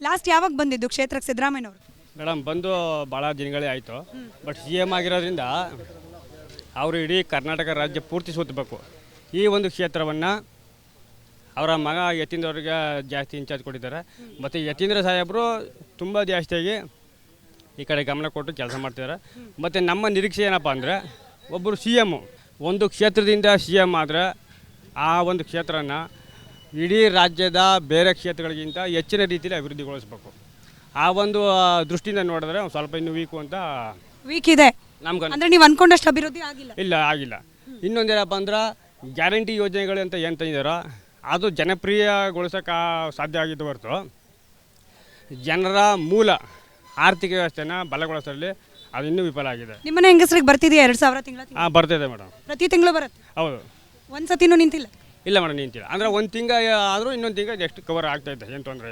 Last ಯಾವಾಗ ಬಂದಿದ್ದು ಕ್ಷೇತ್ರಕ್ಕೆ ಸಿದ್ದರಾಮಯ್ಯನವರು? ಮೇಡಮ್ ಬಂದು ಭಾಳ ದಿನಗಳೇ ಆಯಿತು. ಬಟ್ CM ಆಗಿರೋದ್ರಿಂದ ಅವರು ಇಡೀ ಕರ್ನಾಟಕ ರಾಜ್ಯ ಪೂರ್ತಿ ಸುತ್ತಬೇಕು. ಈ ಒಂದು ಕ್ಷೇತ್ರವನ್ನು ಅವರ ಮಗ ಯತೀಂದ್ರವ್ರಿಗೆ ಜಾಸ್ತಿ ಇನ್ಚಾರ್ಜ್ ಕೊಟ್ಟಿದ್ದಾರೆ. ಮತ್ತು ಯತೀಂದ್ರ ಸಾಹೇಬರು ತುಂಬ ಜಾಸ್ತಿಯಾಗಿ ಈ ಕಡೆ ಗಮನ ಕೊಟ್ಟು ಕೆಲಸ ಮಾಡ್ತಿದ್ದಾರೆ. ಮತ್ತು ನಮ್ಮ ನಿರೀಕ್ಷೆ ಏನಪ್ಪ ಅಂದರೆ ಒಬ್ಬರು CM ಒಂದು ಕ್ಷೇತ್ರದಿಂದ CM ಆದರೆ ಆ ಒಂದು ಕ್ಷೇತ್ರನ ಇಡೀ ರಾಜ್ಯದ ಬೇರೆ ಕ್ಷೇತ್ರಗಳಿಗಿಂತ ಹೆಚ್ಚಿನ ರೀತಿಯಲ್ಲಿ ಅಭಿವೃದ್ಧಿಗೊಳಿಸಬೇಕು. ಆ ಒಂದು ದೃಷ್ಟಿಯಿಂದ ನೋಡಿದ್ರೆ ಒಂದು ಸ್ವಲ್ಪ ಇನ್ನೂ ವೀಕು ಅಂತ ವೀಕ್ ಇದೆ ನಮ್ಗೆ ಅಂದ್ರೆ ನೀವು ಅನ್ಕೊಂಡಷ್ಟು ಅಭಿವೃದ್ಧಿ ಆಗಿಲ್ಲ. ಇಲ್ಲ ಆಗಿಲ್ಲ. ಇನ್ನೊಂದೇನಪ್ಪ ಅಂದ್ರೆ ಗ್ಯಾರಂಟಿ ಯೋಜನೆಗಳು ಅಂತ ಏನು ತಂದಿದ್ದಾರೋ ಅದು ಜನಪ್ರಿಯಗೊಳಿಸೋಕೆ ಸಾಧ್ಯ ಆಗಿದ್ದು ಹೊರತು ಜನರ ಮೂಲ ಆರ್ಥಿಕ ವ್ಯವಸ್ಥೆನ ಬಲಗೊಳಿಸೋದ್ರಲ್ಲಿ ಅದು ಇನ್ನೂ ವಿಫಲ ಆಗಿದೆ. ನಿಮ್ಮನೆ ಹೆಂಗಸ್ರಿಗೆ ಬರ್ತಿದೆಯಾ 2000 ತಿಂಗಳ? ಹಾಂ ಬರ್ತಿದೆ ಮೇಡಮ್, ಪ್ರತಿ ತಿಂಗಳು ಬರುತ್ತೆ. ಹೌದು. ಒಂದು ಸತಿನೂ ನಿಂತಿಲ್ಲ? ಇಲ್ಲ ಮೇಡಮ್ ನಿಂತಿಲ್ಲ. ಅಂದರೆ ಒಂದು ತಿಂಗಳು ಆದರೂ ಇನ್ನೊಂದು ತಿಂಗಳು ಎಷ್ಟು ಕವರ್ ಆಗ್ತಾಯಿದೆ, ಏನು ತೊಂದರೆ.